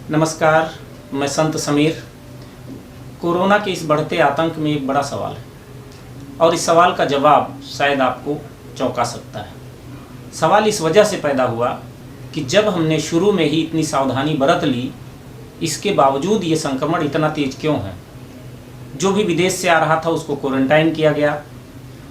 नमस्कार, मैं संत समीर। कोरोना के इस बढ़ते आतंक में एक बड़ा सवाल है और इस सवाल का जवाब शायद आपको चौंका सकता है। सवाल इस वजह से पैदा हुआ कि जब हमने शुरू में ही इतनी सावधानी बरत ली, इसके बावजूद ये संक्रमण इतना तेज क्यों है। जो भी विदेश से आ रहा था उसको क्वारंटाइन किया गया,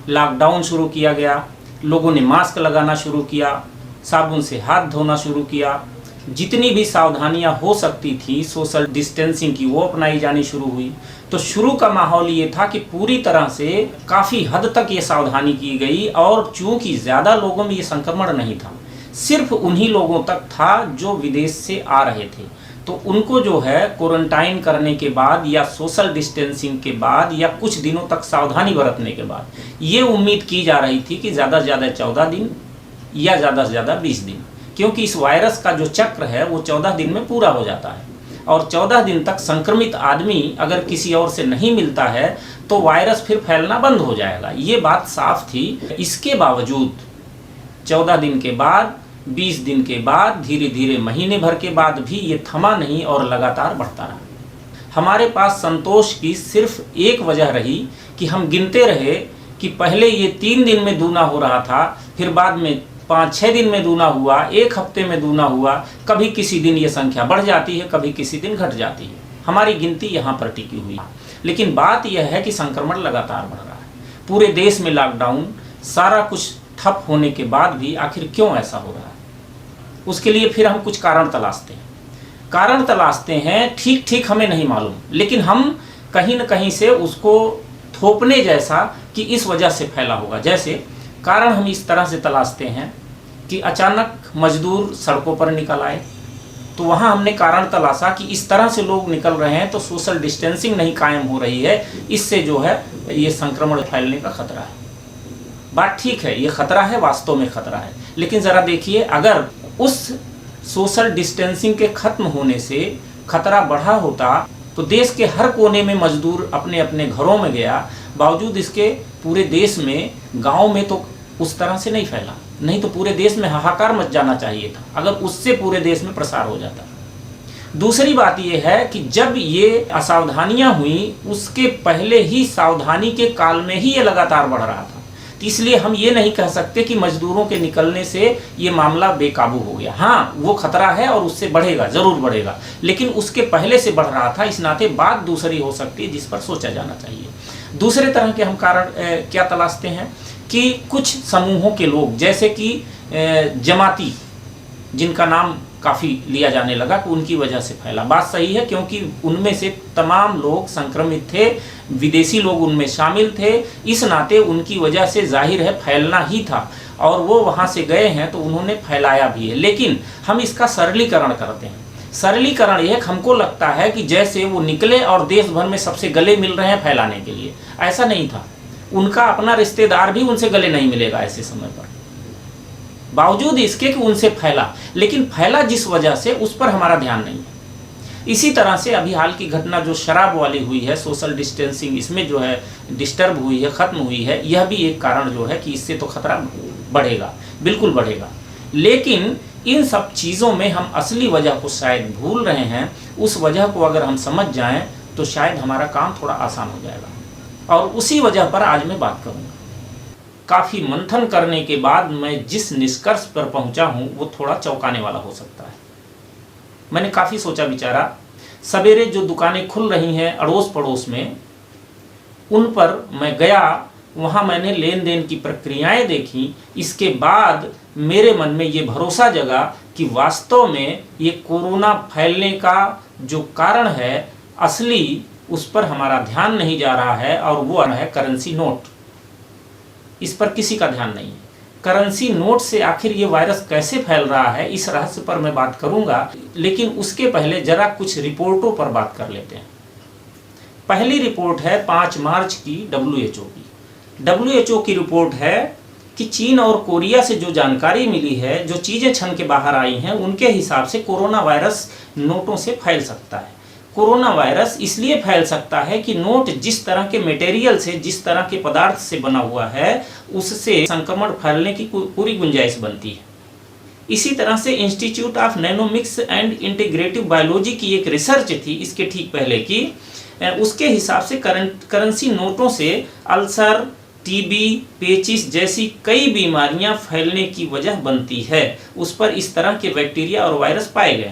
लॉकडाउन शुरू किया गया, लोगों ने मास्क लगाना शुरू किया, साबुन से हाथ धोना शुरू किया, जितनी भी सावधानियां हो सकती थी सोशल डिस्टेंसिंग की वो अपनाई जानी शुरू हुई। तो शुरू का माहौल ये था कि पूरी तरह से काफ़ी हद तक ये सावधानी की गई और चूंकि ज़्यादा लोगों में ये संक्रमण नहीं था, सिर्फ उन्हीं लोगों तक था जो विदेश से आ रहे थे। तो उनको जो है क्वारंटाइन करने के बाद या सोशल डिस्टेंसिंग के बाद या कुछ दिनों तक सावधानी बरतने के बाद ये उम्मीद की जा रही थी कि ज़्यादा से ज़्यादा 14 दिन या ज़्यादा से ज़्यादा 20 दिन, क्योंकि इस वायरस का जो चक्र है वो 14 दिन में पूरा हो जाता है और 14 दिन तक संक्रमित आदमी अगर किसी और से नहीं मिलता है तो वायरस फिर फैलना बंद हो जाएगा। ये बात साफ थी। इसके बावजूद 14 दिन के बाद, 20 दिन के बाद, धीरे धीरे महीने भर के बाद भी ये थमा नहीं और लगातार बढ़ता रहा। हमारे पास संतोष की सिर्फ एक वजह रही कि हम गिनते रहे कि पहले ये 3 दिन में दूना हो रहा था, फिर बाद में 5-6 दिन में दूना हुआ, 1 हफ्ते में दूना हुआ, कभी किसी दिन ये संख्या बढ़ जाती है, कभी किसी दिन घट जाती है। हमारी गिनती यहाँ पर टिकी हुई। लेकिन बात यह है कि संक्रमण लगातार बढ़ रहा है। पूरे देश में लॉकडाउन, सारा कुछ ठप होने के बाद भी आखिर क्यों ऐसा हो रहा है, उसके लिए फिर हम कुछ कारण तलाशते हैं। ठीक हमें नहीं मालूम, लेकिन हम कहीं न कहीं से उसको थोपने जैसा कि इस वजह से फैला होगा। जैसे कारण हम इस तरह से तलाशते हैं कि अचानक मजदूर सड़कों पर निकल आए, तो वहाँ हमने कारण तलाशा कि इस तरह से लोग निकल रहे हैं तो सोशल डिस्टेंसिंग नहीं कायम हो रही है, इससे जो है ये संक्रमण फैलने का खतरा है। बात ठीक है, ये खतरा है, वास्तव में खतरा है। लेकिन ज़रा देखिए, अगर उस सोशल डिस्टेंसिंग के खत्म होने से खतरा बढ़ा होता तो देश के हर कोने में मजदूर अपने अपने घरों में गया, बावजूद इसके पूरे देश में, गांव में तो उस तरह से नहीं फैला। नहीं तो पूरे देश में हाहाकार मच जाना चाहिए था अगर उससे पूरे देश में प्रसार हो जाता। दूसरी बात यह है कि जब ये असावधानियां हुई, उसके पहले ही सावधानी के काल में ही ये लगातार बढ़ रहा था। तो इसलिए हम ये नहीं कह सकते कि मजदूरों के निकलने से ये मामला बेकाबू हो गया। हाँ, वो खतरा है और उससे बढ़ेगा, जरूर बढ़ेगा, लेकिन उसके पहले से बढ़ रहा था। इस नाते बात दूसरी हो सकती है जिस पर सोचा जाना चाहिए। दूसरे तरह के हम कारण क्या तलाशते हैं कि कुछ समूहों के लोग, जैसे कि जमाती, जिनका नाम काफ़ी लिया जाने लगा कि उनकी वजह से फैला। बात सही है, क्योंकि उनमें से तमाम लोग संक्रमित थे, विदेशी लोग उनमें शामिल थे। इस नाते उनकी वजह से जाहिर है फैलना ही था और वो वहाँ से गए हैं तो उन्होंने फैलाया भी है। लेकिन हम इसका सरलीकरण करते हैं। सरलीकरण यह हमको लगता है कि जैसे वो निकले और देश भर में सबसे गले मिल रहे हैं फैलाने के लिए। ऐसा नहीं था। उनका अपना रिश्तेदार भी उनसे गले नहीं मिलेगा ऐसे समय पर, बावजूद इसके कि उनसे फैला। लेकिन फैला जिस वजह से, उस पर हमारा ध्यान नहीं है। इसी तरह से अभी हाल की घटना जो शराब वाली हुई है, सोशल डिस्टेंसिंग इसमें जो है डिस्टर्ब हुई है, ख़त्म हुई है, यह भी एक कारण जो है कि इससे तो खतरा बढ़ेगा, बिल्कुल बढ़ेगा। लेकिन इन सब चीज़ों में हम असली वजह को शायद भूल रहे हैं। उस वजह को अगर हम समझ जाएं तो शायद हमारा काम थोड़ा आसान हो जाएगा। और उसी वजह पर आज मैं बात करूँगा। काफ़ी मंथन करने के बाद मैं जिस निष्कर्ष पर पहुंचा हूं वो थोड़ा चौंकाने वाला हो सकता है। मैंने काफ़ी सोचा विचारा। सवेरे जो दुकानें खुल रही हैं अड़ोस पड़ोस में, उन पर मैं गया, वहाँ मैंने लेन देन की प्रक्रियाएं देखी। इसके बाद मेरे मन में ये भरोसा जगा कि वास्तव में ये कोरोना फैलने का जो कारण है असली, उस पर हमारा ध्यान नहीं जा रहा है और वो है करेंसी नोट। इस पर किसी का ध्यान नहीं है। करेंसी नोट से आखिर ये वायरस कैसे फैल रहा है, इस रहस्य पर मैं बात करूंगा। लेकिन उसके पहले जरा कुछ रिपोर्टों पर बात कर लेते हैं। पहली रिपोर्ट है 5 मार्च की WHO की। WHO की रिपोर्ट है कि चीन और कोरिया से जो जानकारी मिली है, जो चीज़ें छन के बाहर आई हैं, उनके हिसाब से कोरोना वायरस नोटों से फैल सकता है। कोरोना वायरस इसलिए फैल सकता है कि नोट जिस तरह के मटेरियल से, जिस तरह के पदार्थ से बना हुआ है, उससे संक्रमण फैलने की पूरी गुंजाइश बनती है। इसी तरह से institute of genomics and integrative biology की एक रिसर्च थी इसके ठीक पहले की, उसके हिसाब से करेंसी नोटों से अल्सर, टीबी, पेचिस जैसी कई बीमारियां फैलने की वजह बनती है। उस पर इस तरह के बैक्टीरिया और वायरस पाए गए।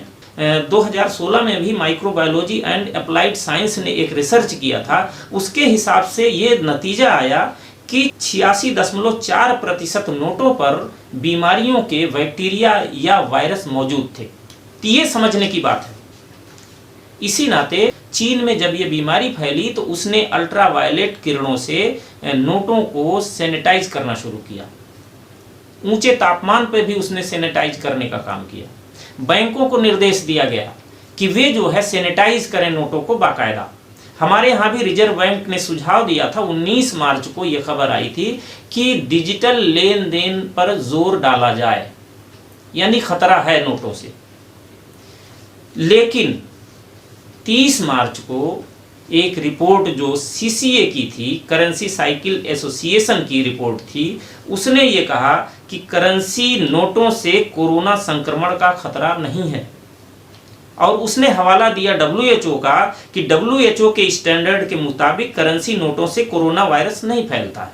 2016 में भी माइक्रोबायोलॉजी एंड अप्लाइड साइंस ने एक रिसर्च किया था। उसके हिसाब से ये नतीजा आया कि 86.4% नोटों पर बीमारियों के बैक्टीरिया या वायरस मौजूद थे। तो ये समझने की बात है। इसी नाते चीन में जब ये बीमारी फैली तो उसने अल्ट्रावायलेट किरणों से नोटों को सैनिटाइज करना शुरू किया। ऊंचे तापमान पर भी उसने सैनिटाइज करने का काम किया। बैंकों को निर्देश दिया गया कि वे जो है सैनिटाइज करें नोटों को बाकायदा। हमारे यहाँ भी रिजर्व बैंक ने सुझाव दिया था। 19 मार्च को ये खबर आई थी कि डिजिटल लेन देन पर जोर डाला जाए, यानी खतरा है नोटों से। लेकिन 30 मार्च को एक रिपोर्ट जो सीसीए की थी, करेंसी साइकिल एसोसिएशन की रिपोर्ट थी, उसने ये कहा कि करेंसी नोटों से कोरोना संक्रमण का खतरा नहीं है। और उसने हवाला दिया डब्ल्यूएचओ का कि डब्ल्यूएचओ के स्टैंडर्ड के मुताबिक करेंसी नोटों से कोरोना वायरस नहीं फैलता है।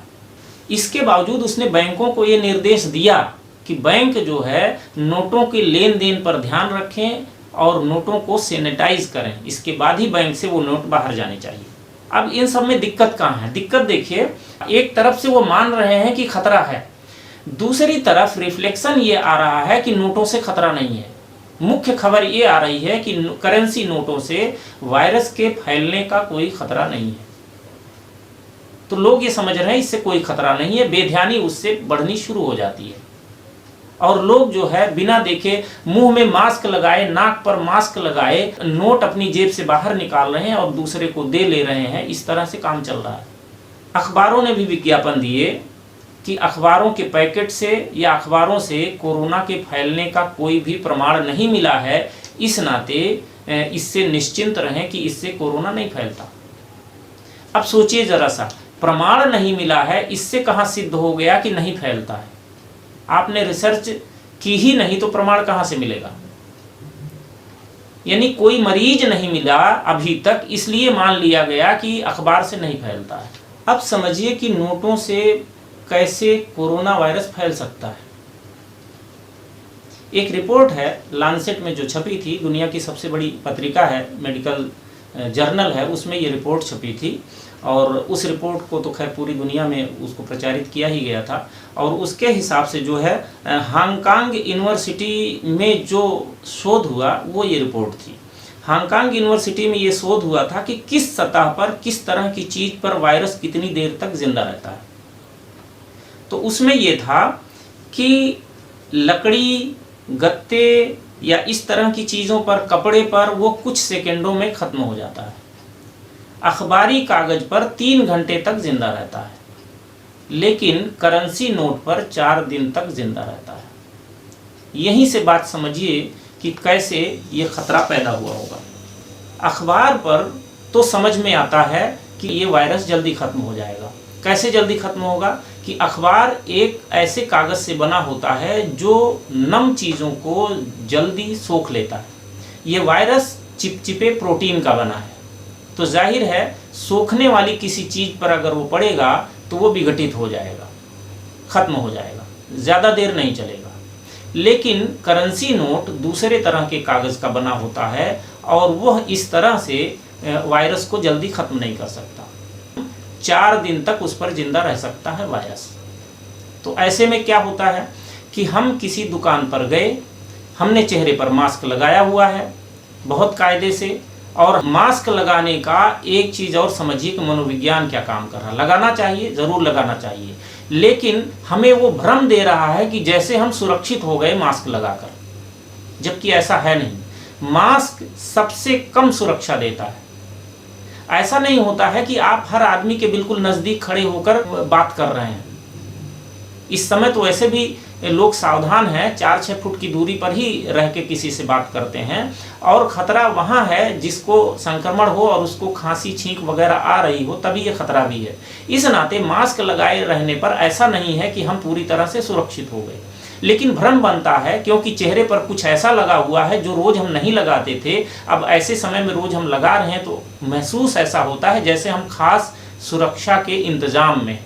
इसके बावजूद उसने बैंकों को ये निर्देश दिया कि बैंक जो है नोटों के लेन देन पर ध्यान रखें और नोटों को सैनिटाइज करें, इसके बाद ही बैंक से वो नोट बाहर जाने चाहिए। अब इन सब में दिक्कत कहाँ है? दिक्कत देखिए, एक तरफ से वो मान रहे हैं कि खतरा है, दूसरी तरफ रिफ्लेक्शन ये आ रहा है कि नोटों से खतरा नहीं है। मुख्य खबर ये आ रही है कि करेंसी नोटों से वायरस के फैलने का कोई खतरा नहीं है। तो लोग ये समझ रहे हैं इससे कोई खतरा नहीं है, बेध्यानी उससे बढ़नी शुरू हो जाती है। और लोग जो है बिना देखे मुंह में मास्क लगाए, नाक पर मास्क लगाए नोट अपनी जेब से बाहर निकाल रहे हैं और दूसरे को दे ले रहे हैं। इस तरह से काम चल रहा है। अखबारों ने भी विज्ञापन दिए कि अखबारों के पैकेट से या अखबारों से कोरोना के फैलने का कोई भी प्रमाण नहीं मिला है, इस नाते इससे निश्चिंत रहें कि इससे कोरोना नहीं फैलता। अब सोचिए जरा सा, प्रमाण नहीं मिला है, इससे कहाँ सिद्ध हो गया कि नहीं फैलता है? आपने रिसर्च की ही नहीं तो प्रमाण कहाँ से मिलेगा? यानी कोई मरीज नहीं मिला अभी तक, इसलिए मान लिया गया कि अखबार से नहीं फैलता है। अब समझिए कि नोटों से कैसे कोरोना वायरस फैल सकता है। एक रिपोर्ट है लांसेट में जो छपी थी, दुनिया की सबसे बड़ी पत्रिका है, मेडिकल जर्नल है, उसमें ये रिपोर्ट छपी थी। और उस रिपोर्ट को तो खैर पूरी दुनिया में उसको प्रचारित किया ही गया था। और उसके हिसाब से जो है हांगकांग यूनिवर्सिटी में जो शोध हुआ वो ये रिपोर्ट थी। हांगकांग यूनिवर्सिटी में ये शोध हुआ था कि किस सतह पर, किस तरह की चीज़ पर वायरस कितनी देर तक जिंदा रहता है। तो उसमें ये था कि लकड़ी, गत्ते या इस तरह की चीज़ों पर, कपड़े पर वो कुछ सेकेंडों में ख़त्म हो जाता है। अखबारी कागज पर 3 घंटे तक जिंदा रहता है, लेकिन करेंसी नोट पर 4 दिन तक जिंदा रहता है। यहीं से बात समझिए कि कैसे ये खतरा पैदा हुआ होगा। अखबार पर तो समझ में आता है कि ये वायरस जल्दी खत्म हो जाएगा। कैसे जल्दी खत्म होगा? कि अखबार एक ऐसे कागज से बना होता है जो नम चीज़ों को जल्दी सोख लेता है। ये वायरस चिपचिपे प्रोटीन का बना है, तो जाहिर है सोखने वाली किसी चीज़ पर अगर वो पड़ेगा तो वो विघटित हो जाएगा, ख़त्म हो जाएगा, ज़्यादा देर नहीं चलेगा। लेकिन करेंसी नोट दूसरे तरह के कागज़ का बना होता है और वह इस तरह से वायरस को जल्दी ख़त्म नहीं कर सकता। 4 दिन तक उस पर जिंदा रह सकता है वायरस। तो ऐसे में क्या होता है कि हम किसी दुकान पर गए, हमने चेहरे पर मास्क लगाया हुआ है बहुत कायदे से, और मास्क लगाने का एक चीज़ और समझिए कि मनोविज्ञान क्या काम कर रहा है। लगाना चाहिए, ज़रूर लगाना चाहिए, लेकिन हमें वो भ्रम दे रहा है कि जैसे हम सुरक्षित हो गए मास्क लगाकर, जबकि ऐसा है नहीं। मास्क सबसे कम सुरक्षा देता है। ऐसा नहीं होता है कि आप हर आदमी के बिल्कुल नज़दीक खड़े होकर बात कर रहे हैं। इस समय तो वैसे भी लोग सावधान हैं, 4-6 फुट की दूरी पर ही रह के किसी से बात करते हैं। और ख़तरा वहाँ है जिसको संक्रमण हो और उसको खांसी, छींक वगैरह आ रही हो, तभी ये खतरा भी है। इस नाते मास्क लगाए रहने पर ऐसा नहीं है कि हम पूरी तरह से सुरक्षित हो गए। लेकिन भ्रम बनता है क्योंकि चेहरे पर कुछ ऐसा लगा हुआ है जो रोज हम नहीं लगाते थे, अब ऐसे समय में रोज हम लगा रहे हैं तो महसूस ऐसा होता है जैसे हम खास सुरक्षा के इंतजाम में।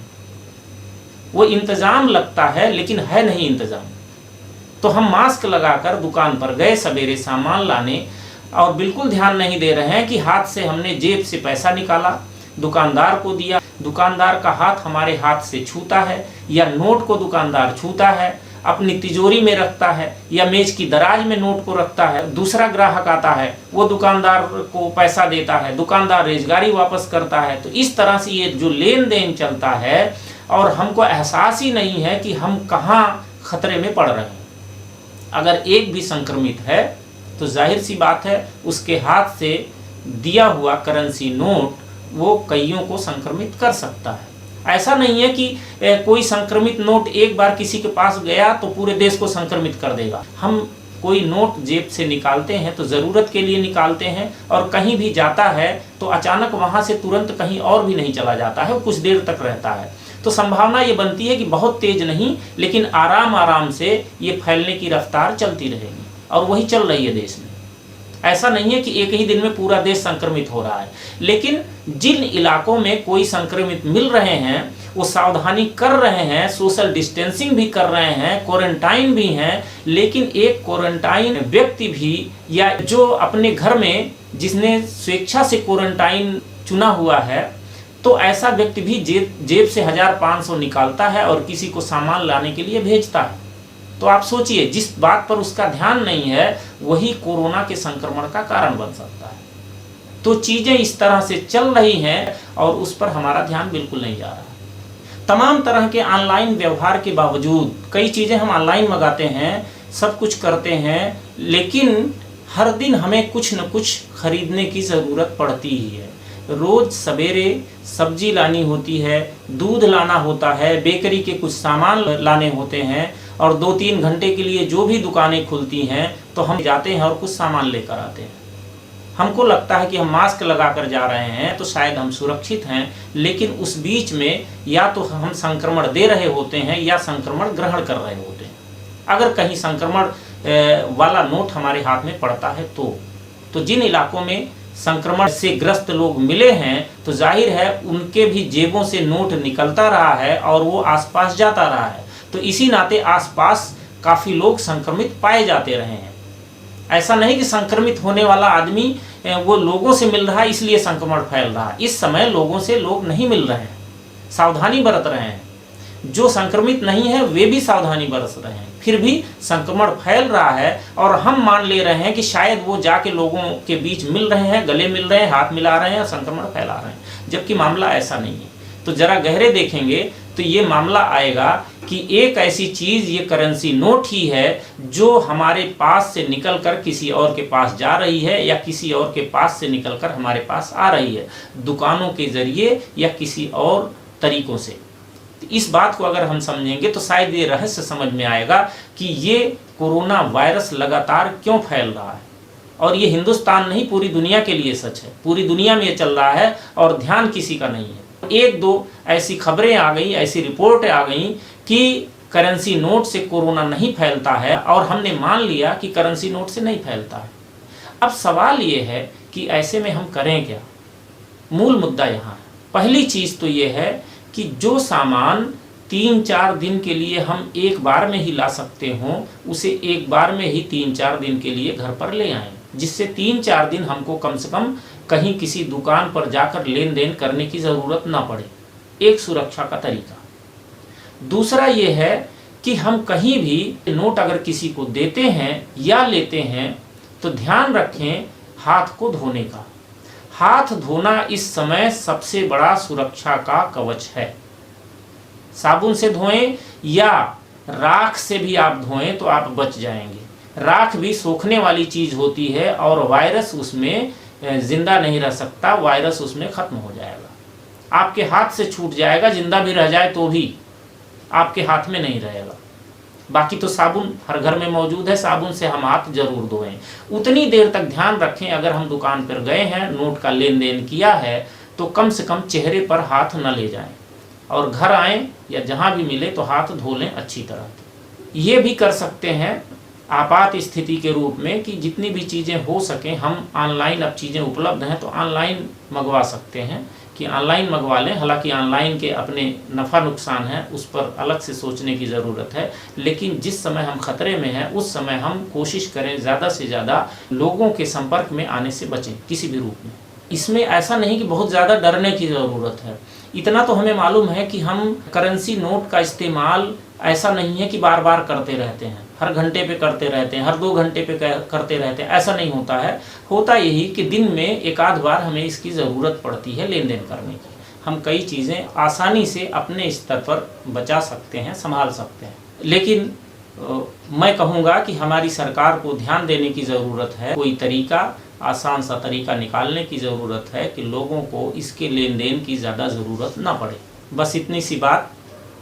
वो इंतजाम लगता है लेकिन है नहीं इंतजाम। तो हम मास्क लगाकर दुकान पर गए सवेरे सामान लाने और बिल्कुल ध्यान नहीं दे रहे हैं कि हाथ से हमने जेब से पैसा निकाला, दुकानदार को दिया, दुकानदार का हाथ हमारे हाथ से छूता है, या नोट को दुकानदार छूता है, अपनी तिजोरी में रखता है, या मेज की दराज में नोट को रखता है। दूसरा ग्राहक आता है, वो दुकानदार को पैसा देता है, दुकानदार रेजगारी वापस करता है। तो इस तरह से ये जो लेन देन चलता है और हमको एहसास ही नहीं है कि हम कहाँ खतरे में पड़ रहे हैं। अगर एक भी संक्रमित है तो जाहिर सी बात है उसके हाथ से दिया हुआ करेंसी नोट वो कईयों को संक्रमित कर सकता है। ऐसा नहीं है कि कोई संक्रमित नोट एक बार किसी के पास गया तो पूरे देश को संक्रमित कर देगा। हम कोई नोट जेब से निकालते हैं तो ज़रूरत के लिए निकालते हैं, और कहीं भी जाता है तो अचानक वहाँ से तुरंत कहीं और भी नहीं चला जाता है, वो कुछ देर तक रहता है। तो संभावना ये बनती है कि बहुत तेज नहीं लेकिन आराम आराम से ये फैलने की रफ्तार चलती रहेगी, और वही चल रही है देश में। ऐसा नहीं है कि एक ही दिन में पूरा देश संक्रमित हो रहा है, लेकिन जिन इलाकों में कोई संक्रमित मिल रहे हैं वो सावधानी कर रहे हैं, सोशल डिस्टेंसिंग भी कर रहे हैं, क्वारंटाइन भी हैं, लेकिन एक क्वारंटाइन व्यक्ति भी या जो अपने घर में जिसने स्वेच्छा से क्वारंटाइन चुना हुआ है, तो ऐसा व्यक्ति भी जेब से 1500 निकालता है और किसी को सामान लाने के लिए भेजता है। तो आप सोचिए, जिस बात पर उसका ध्यान नहीं है वही कोरोना के संक्रमण का कारण बन सकता है। तो चीजें इस तरह से चल रही हैं और उस पर हमारा ध्यान बिल्कुल नहीं जा रहा। तमाम तरह के ऑनलाइन व्यवहार के बावजूद कई चीजें हम ऑनलाइन मंगाते हैं, सब कुछ करते हैं, लेकिन हर दिन हमें कुछ न कुछ खरीदने की ज़रूरत पड़ती ही है। रोज सवेरे सब्जी लानी होती है, दूध लाना होता है, बेकरी के कुछ सामान लाने होते हैं, और 2-3 घंटे के लिए जो भी दुकानें खुलती हैं तो हम जाते हैं और कुछ सामान लेकर आते हैं। हमको लगता है कि हम मास्क लगाकर जा रहे हैं तो शायद हम सुरक्षित हैं, लेकिन उस बीच में या तो हम संक्रमण दे रहे होते हैं या संक्रमण ग्रहण कर रहे होते हैं। अगर कहीं संक्रमण वाला नोट हमारे हाथ में पड़ता है तो जिन इलाकों में संक्रमण से ग्रस्त लोग मिले हैं तो जाहिर है उनके भी जेबों से नोट निकलता रहा है और वो आसपास जाता रहा है। तो इसी नाते आसपास काफ़ी लोग संक्रमित पाए जाते रहे हैं। ऐसा नहीं कि संक्रमित होने वाला आदमी वो लोगों से मिल रहा है इसलिए संक्रमण फैल रहा है। इस समय लोगों से लोग नहीं मिल रहे हैं, सावधानी बरत रहे हैं। जो संक्रमित नहीं है वे भी सावधानी बरत रहे हैं, फिर भी संक्रमण फैल रहा है और हम मान ले रहे हैं कि शायद वो जाके लोगों के बीच मिल रहे हैं, गले मिल रहे हैं, हाथ मिला रहे हैं, संक्रमण फैला रहे हैं, जबकि मामला ऐसा नहीं है। तो जरा गहरे देखेंगे तो ये मामला आएगा कि एक ऐसी चीज़ ये करेंसी नोट ही है जो हमारे पास से निकलकर किसी और के पास जा रही है या किसी और के पास से निकलकर हमारे पास आ रही है, दुकानों के जरिए या किसी और तरीकों से। इस बात को अगर हम समझेंगे तो शायद ये रहस्य समझ में आएगा कि ये कोरोना वायरस लगातार क्यों फैल रहा है। और ये हिंदुस्तान नहीं पूरी दुनिया के लिए सच है, पूरी दुनिया में ये चल रहा है और ध्यान किसी का नहीं है। एक दो ऐसी खबरें आ गई, ऐसी रिपोर्टें आ गई कि करेंसी नोट से कोरोना नहीं फैलता है और हमने मान लिया कि करेंसी नोट से नहीं फैलता है। अब सवाल ये है कि ऐसे में हम करें क्या। मूल मुद्दा यहाँ है। पहली चीज़ तो ये है कि जो सामान 3-4 दिन के लिए हम एक बार में ही ला सकते हों उसे एक बार में ही 3-4 दिन के लिए घर पर ले आएं, जिससे 3-4 दिन हमको कम से कम कहीं किसी दुकान पर जाकर लेन देन करने की ज़रूरत ना पड़े। एक सुरक्षा का तरीका। दूसरा ये है कि हम कहीं भी नोट अगर किसी को देते हैं या लेते हैं तो ध्यान रखें हाथ को धोने का। हाथ धोना इस समय सबसे बड़ा सुरक्षा का कवच है। साबुन से धोएं या राख से भी आप धोएं तो आप बच जाएंगे। राख भी सोखने वाली चीज़ होती है और वायरस उसमें जिंदा नहीं रह सकता, वायरस उसमें खत्म हो जाएगा। आपके हाथ से छूट जाएगा, जिंदा भी रह जाए तो भी आपके हाथ में नहीं रहेगा। बाकी तो साबुन हर घर में मौजूद है, साबुन से हम हाथ जरूर धोएं। उतनी देर तक ध्यान रखें अगर हम दुकान पर गए हैं, नोट का लेन देन किया है तो कम से कम चेहरे पर हाथ न ले जाएं और घर आएं या जहां भी मिले तो हाथ धो लें अच्छी तरह। ये भी कर सकते हैं आपात स्थिति के रूप में कि जितनी भी चीज़ें हो सकें, हम ऑनलाइन अब चीज़ें उपलब्ध हैं तो ऑनलाइन मंगवा सकते हैं कि ऑनलाइन मंगवा लें। हालांकि ऑनलाइन के अपने नफ़ा नुकसान हैं, उस पर अलग से सोचने की ज़रूरत है, लेकिन जिस समय हम ख़तरे में हैं उस समय हम कोशिश करें ज़्यादा से ज़्यादा लोगों के संपर्क में आने से बचें किसी भी रूप में। इसमें ऐसा नहीं कि बहुत ज़्यादा डरने की ज़रूरत है। इतना तो हमें मालूम है कि हम करेंसी नोट का इस्तेमाल ऐसा नहीं है कि बार बार करते रहते हैं, हर घंटे पे करते रहते हैं, हर 2 घंटे पे करते रहते हैं, ऐसा नहीं होता है। होता यही कि दिन में एक आध बार हमें इसकी ज़रूरत पड़ती है लेन देन करने की। हम कई चीज़ें आसानी से अपने स्तर पर बचा सकते हैं, संभाल सकते हैं। लेकिन मैं कहूँगा कि हमारी सरकार को ध्यान देने की ज़रूरत है, कोई तरीका, आसान सा तरीका निकालने की ज़रूरत है कि लोगों को इसके लेन देन की ज़्यादा ज़रूरत ना पड़े। बस इतनी सी बात।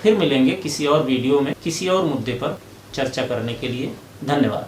फिर मिलेंगे किसी और वीडियो में किसी और मुद्दे पर चर्चा करने के लिए। धन्यवाद।